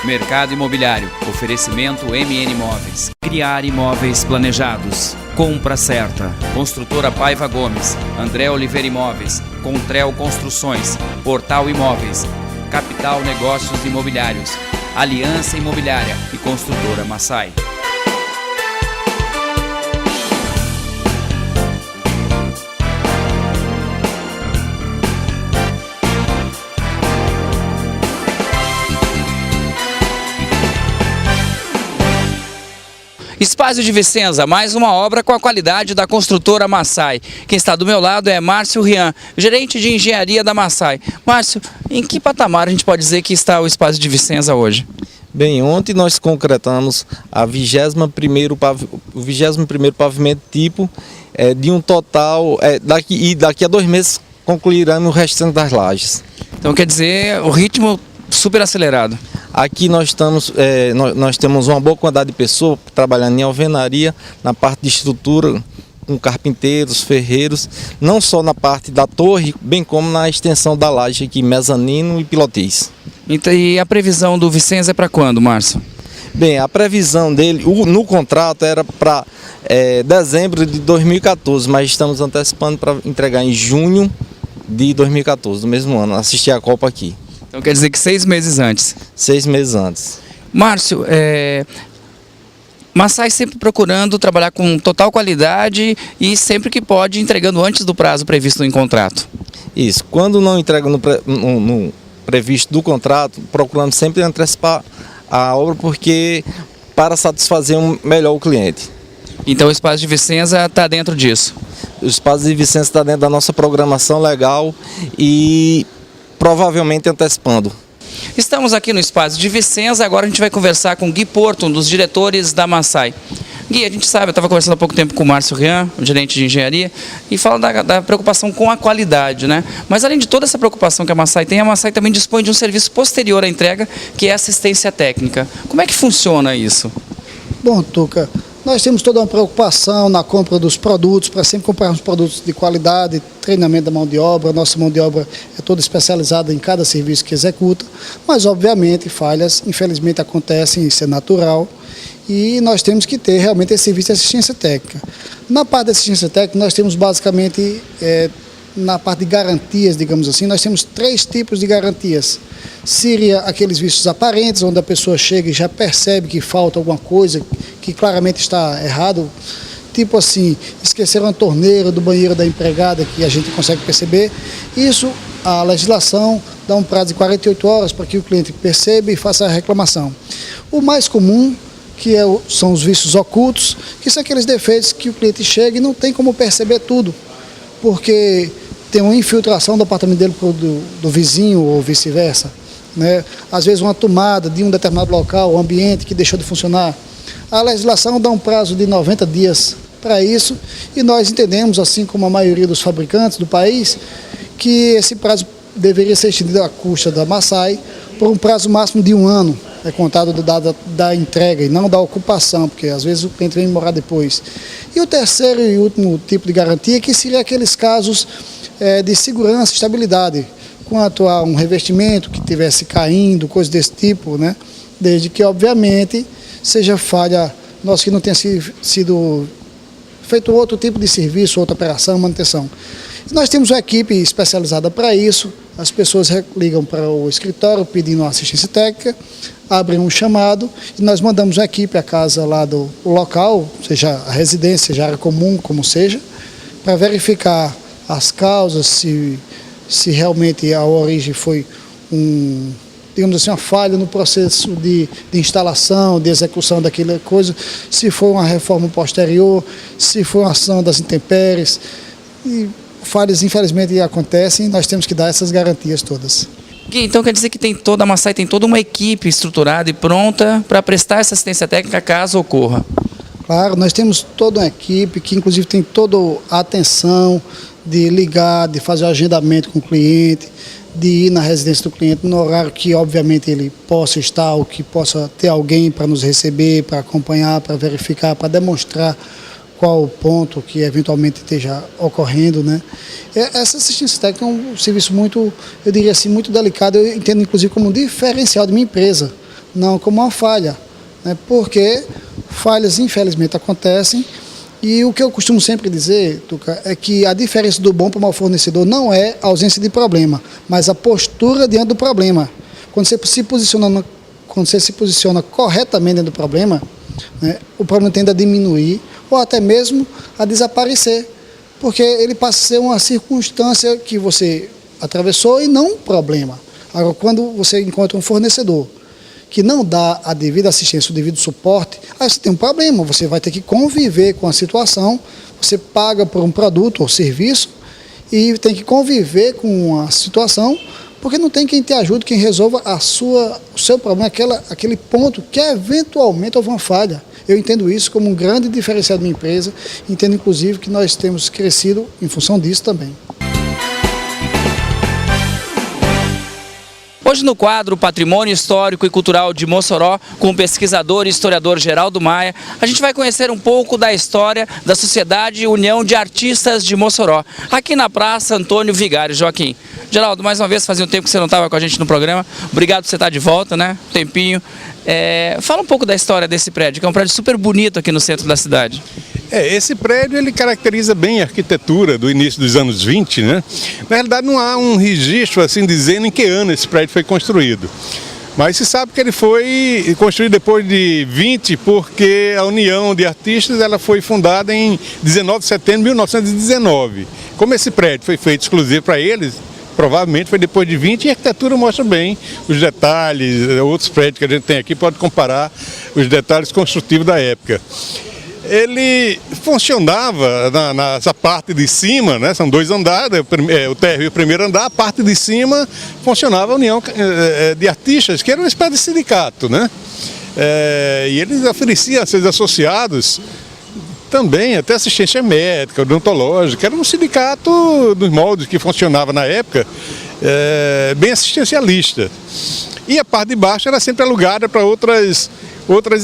Mercado imobiliário. Oferecimento MN Imóveis. Criar imóveis planejados. Compra certa. Construtora Paiva Gomes. André Oliveira Imóveis. Contrel Construções. Portal Imóveis. Capital Negócios Imobiliários. Aliança Imobiliária e Construtora Massai. Espaço de Vicenza, mais uma obra com a qualidade da construtora Massai. Quem está do meu lado é Márcio Rian, gerente de engenharia da Massai. Márcio, em que patamar a gente pode dizer que está o Espaço de Vicenza hoje? Bem, ontem nós concretamos o 21º pavimento tipo de um total, daqui a 2 meses concluiremos o restante das lajes. Então quer dizer, o ritmo super acelerado. Aqui nós temos uma boa quantidade de pessoas trabalhando em alvenaria, na parte de estrutura, com carpinteiros, ferreiros, não só na parte da torre, bem como na extensão da laje aqui, mezanino e pilotis. E a previsão do Vicenza é para quando, Márcio? Bem, a previsão dele, no contrato, era para dezembro de 2014, mas estamos antecipando para entregar em junho de 2014, do mesmo ano, assistir a Copa aqui. Então quer dizer que 6 meses antes. 6 meses antes. Márcio, Massai sempre procurando trabalhar com total qualidade e sempre que pode entregando antes do prazo previsto em contrato. Isso, quando não entrega no previsto do contrato, procuramos sempre antecipar a obra para satisfazer melhor o cliente. Então o Espaço de Vicenza está dentro disso? O Espaço de Vicenza está dentro da nossa programação legal e provavelmente antecipando. Estamos aqui no Espaço de Vicenza, agora a gente vai conversar com Gui Porto, um dos diretores da Massai. Gui, a gente sabe, eu estava conversando há pouco tempo com o Márcio Rian, o gerente de engenharia, e fala da preocupação com a qualidade, né? Mas além de toda essa preocupação que a Massai tem, a Massai também dispõe de um serviço posterior à entrega, que é assistência técnica. Como é que funciona isso? Bom, Tuca, nós temos toda uma preocupação na compra dos produtos, para sempre comprarmos produtos de qualidade, treinamento da mão de obra. Nossa mão de obra é toda especializada em cada serviço que executa, mas obviamente falhas, infelizmente, acontecem, isso é natural, e nós temos que ter realmente esse serviço de assistência técnica. Na parte da assistência técnica, nós temos basicamente, na parte de garantias, digamos assim, nós temos 3 tipos de garantias. Seria aqueles vícios aparentes, onde a pessoa chega e já percebe que falta alguma coisa, que claramente está errado, tipo assim, esqueceram a torneira do banheiro da empregada, que a gente consegue perceber. Isso, a legislação dá um prazo de 48 horas para que o cliente perceba e faça a reclamação. O mais comum, são os vícios ocultos, que são aqueles defeitos que o cliente chega e não tem como perceber tudo, porque tem uma infiltração do apartamento dele do vizinho ou vice-versa, né? Às vezes uma tomada de um determinado local, um ambiente que deixou de funcionar. A legislação dá um prazo de 90 dias para isso e nós entendemos, assim como a maioria dos fabricantes do país, que esse prazo deveria ser estendido à custa da Massai por um prazo máximo de 1 ano, contado da entrega e não da ocupação, porque às vezes o cliente vem morar depois. E o terceiro e último tipo de garantia, que seria aqueles casos de segurança e estabilidade, quanto a um revestimento que estivesse caindo, coisas desse tipo, né? Desde que, obviamente, seja falha nossa, que não tenha sido feito outro tipo de serviço, outra operação, manutenção. Nós temos uma equipe especializada para isso, as pessoas ligam para o escritório pedindo assistência técnica, abrem um chamado e nós mandamos uma equipe à casa lá do local, seja a residência, seja a área comum, como seja, para verificar as causas, se realmente a origem foi digamos assim, uma falha no processo de instalação, de execução daquela coisa, se foi uma reforma posterior, se foi uma ação das intempéries. E falhas, infelizmente, acontecem e nós temos que dar essas garantias todas. Gui, então quer dizer que a Massai tem toda uma equipe estruturada e pronta para prestar essa assistência técnica caso ocorra? Claro, nós temos toda uma equipe que inclusive tem toda a atenção de ligar, de fazer o agendamento com o cliente, de ir na residência do cliente no horário que obviamente ele possa estar, ou que possa ter alguém para nos receber, para acompanhar, para verificar, para demonstrar qual o ponto que eventualmente esteja ocorrendo, né? Essa assistência técnica é um serviço muito, eu diria assim, muito delicado, eu entendo inclusive como um diferencial de minha empresa, não como uma falha, né? Porque falhas infelizmente acontecem. E o que eu costumo sempre dizer, Tuca, é que a diferença do bom para o mau fornecedor não é a ausência de problema, mas a postura diante do problema. Quando você se posiciona corretamente dentro do problema, né, o problema tende a diminuir ou até mesmo a desaparecer, porque ele passa a ser uma circunstância que você atravessou e não um problema. Agora, quando você encontra um fornecedor que não dá a devida assistência, o devido suporte, aí você tem um problema, você vai ter que conviver com a situação, você paga por um produto ou serviço e tem que conviver com a situação, porque não tem quem te ajude, quem resolva o seu problema, aquele ponto que eventualmente houve uma falha. Eu entendo isso como um grande diferencial da minha empresa, entendo inclusive que nós temos crescido em função disso também. Hoje no quadro Patrimônio Histórico e Cultural de Mossoró, com o pesquisador e historiador Geraldo Maia, a gente vai conhecer um pouco da história da Sociedade União de Artistas de Mossoró, aqui na Praça Antônio Vigário. Joaquim, Geraldo, mais uma vez, fazia um tempo que você não estava com a gente no programa, obrigado por você estar de volta, né, um tempinho. Fala um pouco da história desse prédio, que é um prédio super bonito aqui no centro da cidade. Esse prédio ele caracteriza bem a arquitetura do início dos anos 20, né? Na realidade não há um registro assim dizendo em que ano esse prédio foi construído. Mas se sabe que ele foi construído depois de 20, porque a União de Artistas ela foi fundada em 19 de setembro de 1919. Como esse prédio foi feito exclusivo para eles, provavelmente foi depois de 20, e a arquitetura mostra bem os detalhes, outros prédios que a gente tem aqui, pode comparar os detalhes construtivos da época. Ele funcionava nessa parte de cima, né? São 2 andares, o térreo e o primeiro andar, a parte de cima funcionava a União de Artistas, que era uma espécie de sindicato, né? E eles ofereciam a seus associados também até assistência médica, odontológica, era um sindicato dos moldes que funcionava na época, bem assistencialista. E a parte de baixo era sempre alugada para outras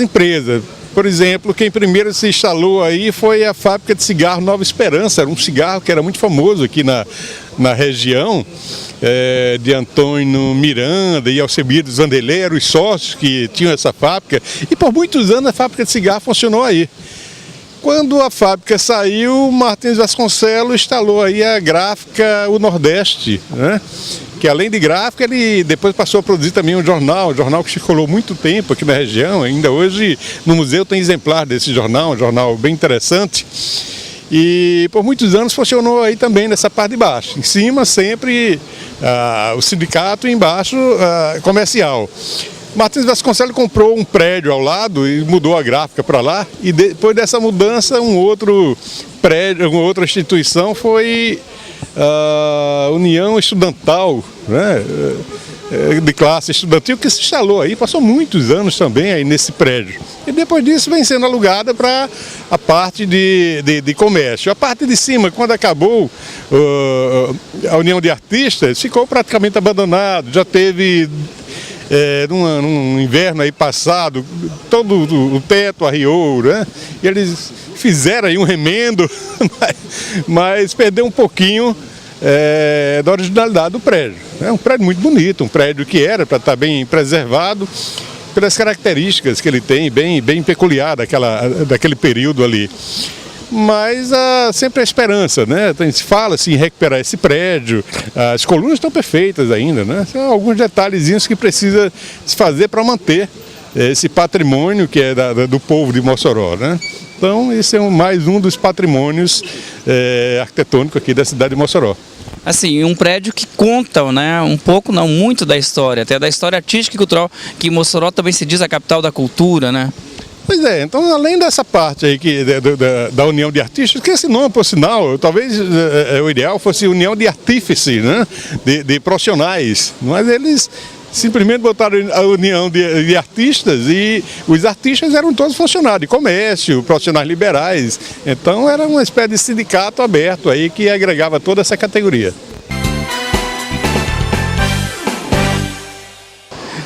empresas. Por exemplo, quem primeiro se instalou aí foi a fábrica de cigarro Nova Esperança, era um cigarro que era muito famoso aqui na região, de Antônio Miranda e Alcebiades Vanderlei, eram os sócios que tinham essa fábrica, e por muitos anos a fábrica de cigarro funcionou aí. Quando a fábrica saiu, Martins Vasconcelos instalou aí a Gráfica O Nordeste, né? Que além de gráfica, ele depois passou a produzir também um jornal que circulou muito tempo aqui na região. Ainda hoje no museu tem exemplar desse jornal, um jornal bem interessante. E por muitos anos funcionou aí também nessa parte de baixo. Em cima sempre o sindicato e embaixo comercial. Martins Vasconcelos comprou um prédio ao lado e mudou a gráfica para lá. E depois dessa mudança, um outro prédio, uma outra instituição foi a União Estudantal, né, de classe estudantil, que se instalou aí, passou muitos anos também aí nesse prédio. E depois disso vem sendo alugada para a parte de comércio. A parte de cima, quando acabou a União de Artistas, ficou praticamente abandonado, já teve... num inverno aí passado, todo o teto arriou, né? E eles fizeram aí um remendo, mas perdeu um pouquinho da originalidade do prédio. É um prédio muito bonito, um prédio que era para estar bem preservado pelas características que ele tem, bem peculiar daquele período ali. Mas sempre a esperança, né? Se fala assim, em recuperar esse prédio, as colunas estão perfeitas ainda, né? São alguns detalhezinhos que precisa se fazer para manter esse patrimônio que é do povo de Mossoró, né? Então esse é mais um dos patrimônios arquitetônicos aqui da cidade de Mossoró. Assim, um prédio que conta, né, um pouco, não muito da história, até da história artística e cultural, que Mossoró também se diz a capital da cultura, né? Pois é, então além dessa parte aí da União de Artistas, que esse nome, por sinal, talvez o ideal fosse União de Artífice, né? De profissionais, mas eles simplesmente botaram a União de Artistas e os artistas eram todos funcionários de comércio, profissionais liberais, então era uma espécie de sindicato aberto aí que agregava toda essa categoria.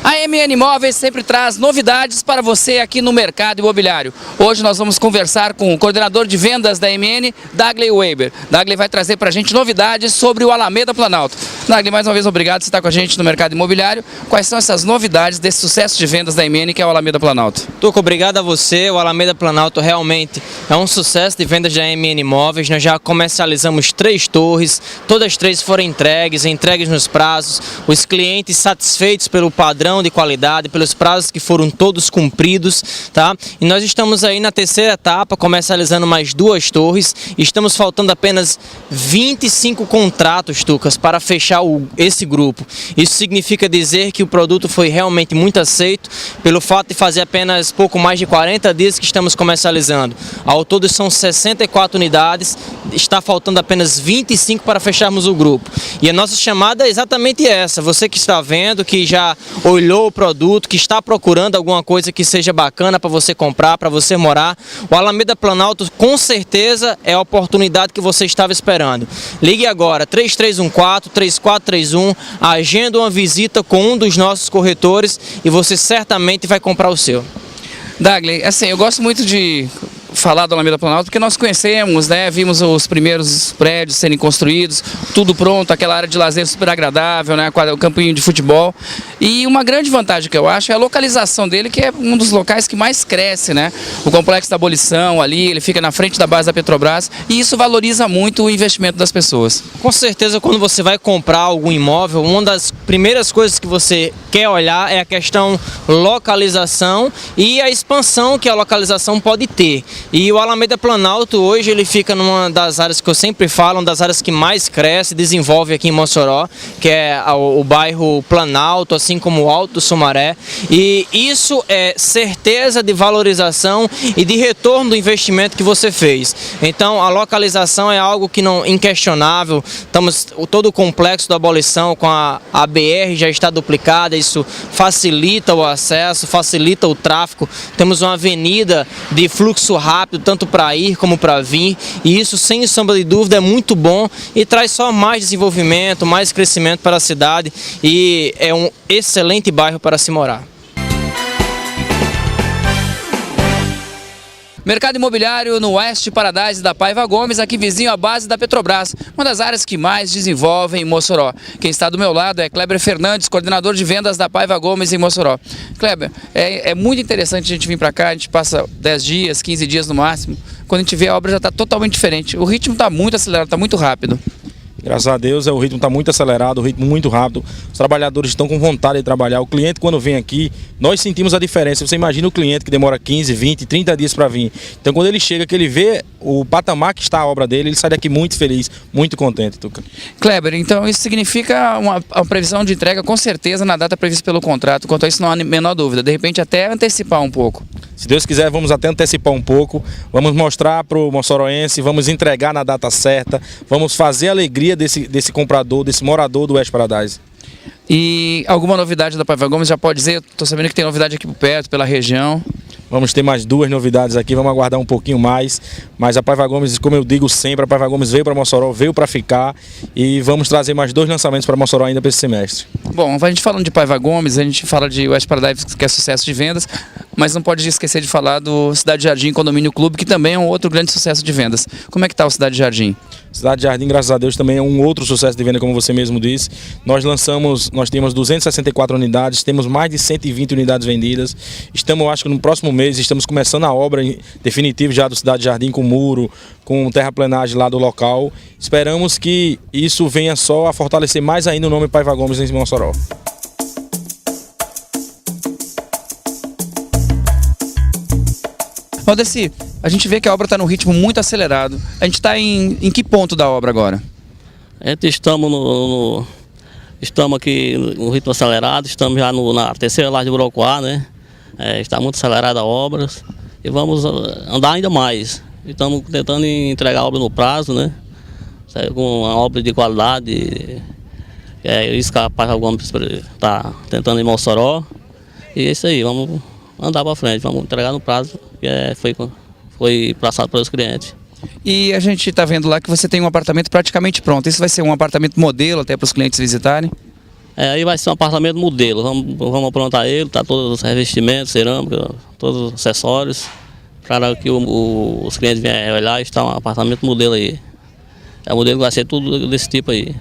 A MN Imóveis sempre traz novidades para você aqui no mercado imobiliário. Hoje nós vamos conversar com o coordenador de vendas da MN, Dagley Weber. Dagley vai trazer para a gente novidades sobre o Alameda Planalto. Nagli, mais uma vez obrigado por estar com a gente no mercado imobiliário. Quais são essas novidades desse sucesso de vendas da MN, que é o Alameda Planalto? Tuco, obrigado a você. O Alameda Planalto realmente é um sucesso de vendas da MN Imóveis. Nós já comercializamos 3 torres, todas as 3 foram entregues nos prazos. Os clientes satisfeitos pelo padrão de qualidade, pelos prazos que foram todos cumpridos, tá? E nós estamos aí na terceira etapa, comercializando mais 2 torres. Estamos faltando apenas 25 contratos, Tucas, para fechar esse grupo. Isso significa dizer que o produto foi realmente muito aceito, pelo fato de fazer apenas pouco mais de 40 dias que estamos comercializando. Ao todo são 64 unidades, está faltando apenas 25 para fecharmos o grupo. E a nossa chamada é exatamente essa: você que está vendo, que já olhou o produto, que está procurando alguma coisa que seja bacana para você comprar, para você morar, o Alameda Planalto com certeza é a oportunidade que você estava esperando. Ligue agora, 3314-3431, agenda uma visita com um dos nossos corretores e você certamente vai comprar o seu. Nagli, assim, eu gosto muito de falar do Alameda Planalto porque nós conhecemos, né? Vimos os primeiros prédios serem construídos, tudo pronto, aquela área de lazer super agradável, né? O campinho de futebol. E uma grande vantagem que eu acho é a localização dele, que é um dos locais que mais cresce, né? O Complexo da Abolição ali, ele fica na frente da base da Petrobras e isso valoriza muito o investimento das pessoas. Com certeza, quando você vai comprar algum imóvel, uma das primeiras coisas que você quer olhar é a questão localização e a expansão que a localização pode ter. E o Alameda Planalto hoje ele fica numa das áreas que eu sempre falo, uma das áreas que mais cresce, desenvolve aqui em Mossoró, que é o bairro Planalto, assim como o Alto do Sumaré. E isso é certeza de valorização e de retorno do investimento que você fez. Então a localização é algo que não inquestionável. Todo o complexo da Abolição com a BR já está duplicada, isso facilita o acesso, facilita o tráfego. Temos uma avenida de fluxo rápido, tanto para ir como para vir, e isso sem sombra de dúvida é muito bom e traz só mais desenvolvimento, mais crescimento para a cidade e é um excelente bairro para se morar. Mercado imobiliário no Oeste Paradise da Paiva Gomes, aqui vizinho à base da Petrobras, uma das áreas que mais desenvolvem em Mossoró. Quem está do meu lado é Kleber Fernandes, coordenador de vendas da Paiva Gomes em Mossoró. Kleber, é muito interessante a gente vir para cá, a gente passa 10 dias, 15 dias no máximo, quando a gente vê a obra já está totalmente diferente. O ritmo está muito acelerado, está muito rápido. Graças a Deus, o ritmo está muito acelerado, o ritmo muito rápido. Os trabalhadores estão com vontade de trabalhar. O cliente, quando vem aqui, nós sentimos a diferença. Você imagina o cliente que demora 15, 20, 30 dias para vir. Então, quando ele chega, que ele vê o patamar que está a obra dele, ele sai daqui muito feliz, muito contente, Tuca. Kleber, então isso significa uma previsão de entrega com certeza na data prevista pelo contrato. Quanto a isso, não há a menor dúvida. De repente, até antecipar um pouco. Se Deus quiser, vamos até antecipar um pouco. Vamos mostrar para o moçoroense, vamos entregar na data certa. Vamos fazer a alegria desse comprador, desse morador do Oeste Paradise. E alguma novidade da Paiva Gomes, já pode dizer? Estou sabendo que tem novidade aqui por perto, pela região. Vamos ter mais 2 novidades aqui, vamos aguardar um pouquinho mais. Mas a Paiva Gomes, como eu digo sempre, a Paiva Gomes veio para Mossoró, veio para ficar. E vamos trazer mais 2 lançamentos para Mossoró ainda para esse semestre. Bom, a gente falando de Paiva Gomes, a gente fala de Oeste Paradise, que é sucesso de vendas, mas não pode esquecer de falar do Cidade Jardim Condomínio Clube, que também é um outro grande sucesso de vendas. Como é que está o Cidade Jardim? Cidade Jardim, graças a Deus, também é um outro sucesso de venda, como você mesmo disse. Nós temos 264 unidades, temos mais de 120 unidades vendidas. Estamos, acho que no próximo mês, estamos começando a obra definitiva já do Cidade Jardim, com muro, com terraplenagem lá do local. Esperamos que isso venha só a fortalecer mais ainda o nome Paiva Gomes em Mossoró. Valdeci, a gente vê que a obra está num ritmo muito acelerado. A gente está em que ponto da obra agora? Estamos aqui no ritmo acelerado, estamos já na terceira laje de Urucuá, né? Está muito acelerada a obra e vamos andar ainda mais. Estamos tentando entregar a obra no prazo, né? Com uma obra de qualidade, é isso que a Paiva Gomes está tentando em Mossoró. E é isso aí, vamos andar para frente, vamos entregar no prazo que foi passado pelos clientes. E a gente está vendo lá que você tem um apartamento praticamente pronto. Isso vai ser um apartamento modelo até para os clientes visitarem? Aí vai ser um apartamento modelo. Vamos aprontar ele, tá todos os revestimentos, cerâmica, todos os acessórios, para que os clientes venham olhar e está um apartamento modelo aí. É o modelo que vai ser tudo desse tipo aí.